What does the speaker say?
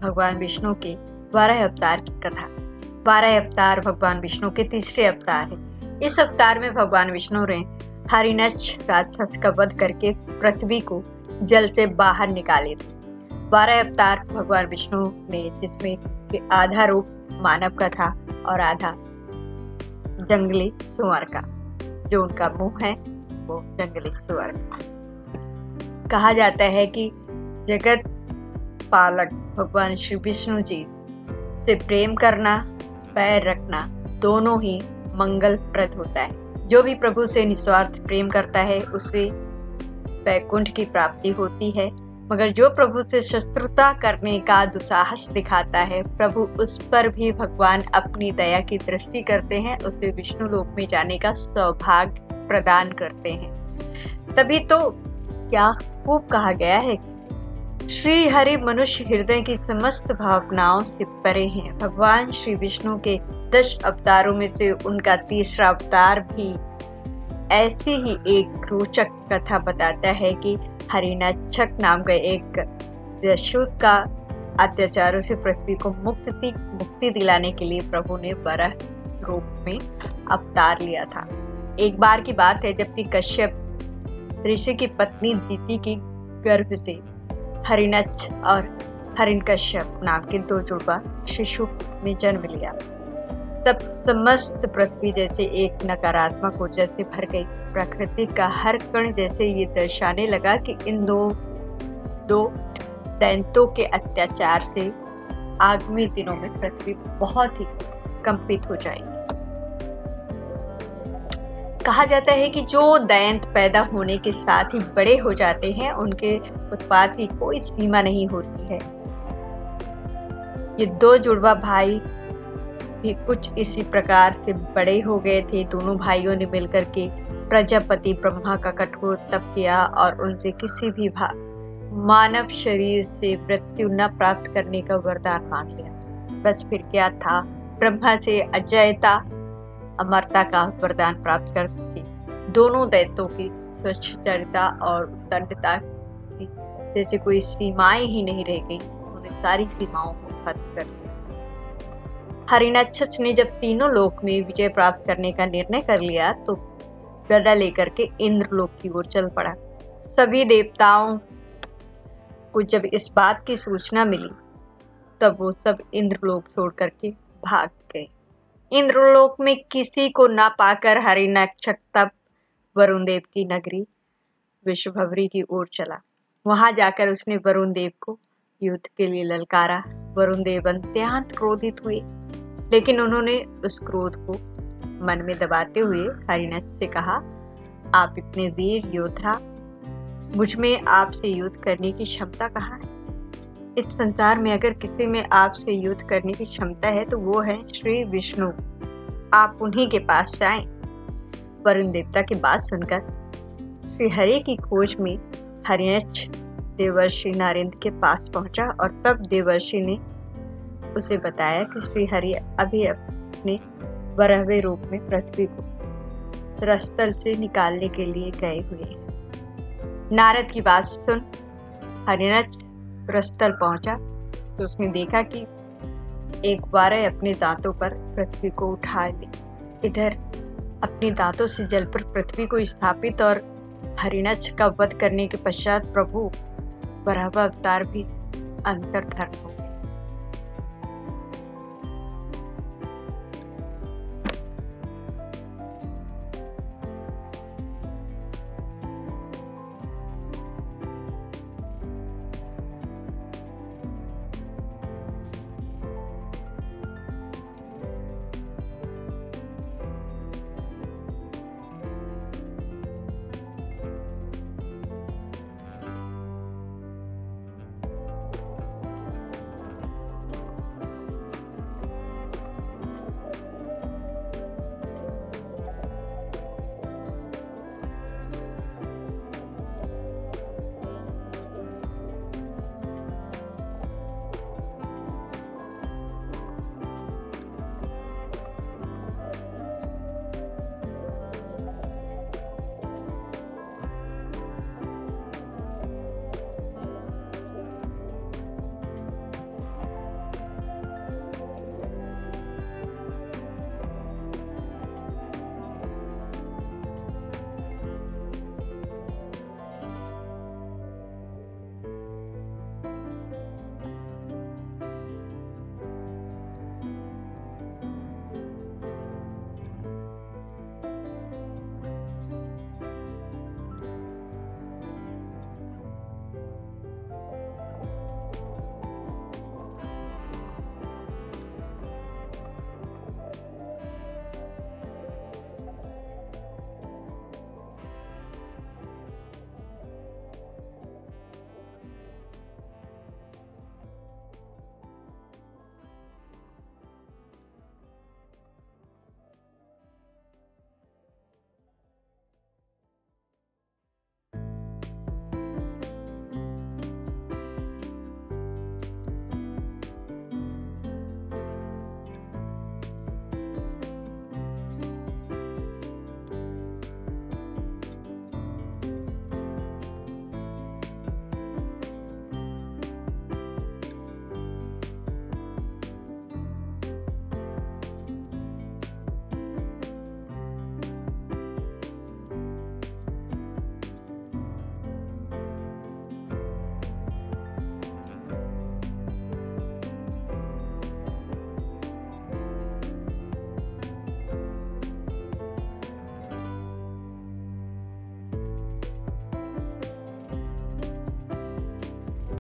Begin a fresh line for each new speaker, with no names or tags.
भगवान विष्णु के 12 अवतार की कथा। 12 अवतार भगवान विष्णु के तीसरे अवतार है। इस अवतार में भगवान विष्णु ने हिरण्यक्ष राक्षस का वध करके पृथ्वी को जल से बाहर निकाले थे। 12 अवतार भगवान विष्णु ने, जिसमें कि आधा रूप मानव का था और आधा जंगली सुअर का। जो उनका मुंह है वो जंगली सुअर का। कहा जाता है कि जगत पालक भगवान श्री विष्णु जी से प्रेम करना, पैर रखना दोनों ही मंगलप्रद होता है। जो भी प्रभु से निस्वार्थ प्रेम करता है उसे वैकुंठ की प्राप्ति होती है, मगर जो प्रभु से शत्रुता करने का दुस्साहस दिखाता है, प्रभु उस पर भी भगवान अपनी दया की दृष्टि करते हैं, उसे विष्णु लोक में जाने का सौभाग्य प्रदान करते हैं। तभी तो क्या खूब कहा गया है कि श्री हरि मनुष्य हृदय की समस्त भावनाओं से परे हैं। भगवान श्री विष्णु के 10 अवतारों में से उनका तीसरा अवतार भी ऐसी ही एक रोचक कथा बताता है कि हिरण्यक्ष नाम का एक दैत्य का अत्याचारों से पृथ्वी को मुक्ति दिलाने के लिए प्रभु ने वराह रूप में अवतार लिया था। एक बार की बात है जबकि कश्यप ऋषि की पत्नी दीति की गर्भ से हिरण्यक्ष और हिरण्यकश्यप नाम के 2 जुड़वा शिशु ने जन्म लिया। तब समस्त पृथ्वी जैसे एक नकारात्मक ऊर्जा से भर गई। प्रकृति का हर कण जैसे ये दर्शाने लगा कि इन दो दैत्यों के अत्याचार से आगामी दिनों में पृथ्वी बहुत ही कंपित हो जाएगी। कहा जाता है कि जो दैत्य पैदा होने के साथ ही बड़े हो जाते हैं, उनके उत्पात की कोई सीमा नहीं होती है। ये 2 जुड़वा भाई भी कुछ इसी प्रकार से बड़े हो गए थे। दोनों भाइयों ने मिलकर के प्रजापति ब्रह्मा का कठोर तप किया और उनसे किसी भी मानव शरीर से मृत्यु न प्राप्त करने का वरदान मांग लिया। बस फिर क्या था, ब्रह्मा से अजयता अमरता का वरदान प्राप्त करके दोनों दैत्यों की स्वच्छचरिता और दंडता की जैसे कोई सीमाएं ही नहीं रह गई। उन्होंने सारी सीमाओं को खत्म कर दिया। हिरण्यक्ष ने जब तीनों लोक में विजय प्राप्त करने का निर्णय कर लिया तो गदा लेकर के इंद्रलोक की ओर चल पड़ा। सभी देवताओं को जब इस बात की सूचना मिली तब वो सब इंद्रलोक छोड़ करके भाग गए। इंद्रलोक में किसी को ना पाकर हिरण्यक्ष तब वरुण देव की नगरी विश्वभवरी की ओर चला। वहां जाकर उसने वरुण देव को युद्ध के लिए ललकारा। वरुण देव अत्यंत क्रोधित हुए, लेकिन उन्होंने उस क्रोध को मन में दबाते हुए हिरण्यक्ष से कहा, आप इतने वीर योद्धा, मुझ में आपसे युद्ध करने की क्षमता कहाँ है? इस संसार में अगर किसी में आपसे युद्ध करने की क्षमता है तो वो है श्री विष्णु। आप उन्हीं के पास जाएं। वरुण देवता की बात सुनकर श्री हरि की खोज में हिरण्यक्ष देवर्षि नारद के पास पहुंचा और तब देवर्षि ने उसे बताया कि श्री हरि अभी अपने 12वें रूप में पृथ्वी को रसतल से निकालने के लिए गए हुए हैं। नारद की बात सुन हिरण्यक्ष रसतल पहुंचा तो उसने देखा कि एक बारह अपने दांतों पर पृथ्वी को उठा ली। इधर अपने दांतों से जल पर पृथ्वी को स्थापित और हिरण्यक्ष का वध करने के पश्चात प्रभु वराह अवतार भी अंतर्धान हो।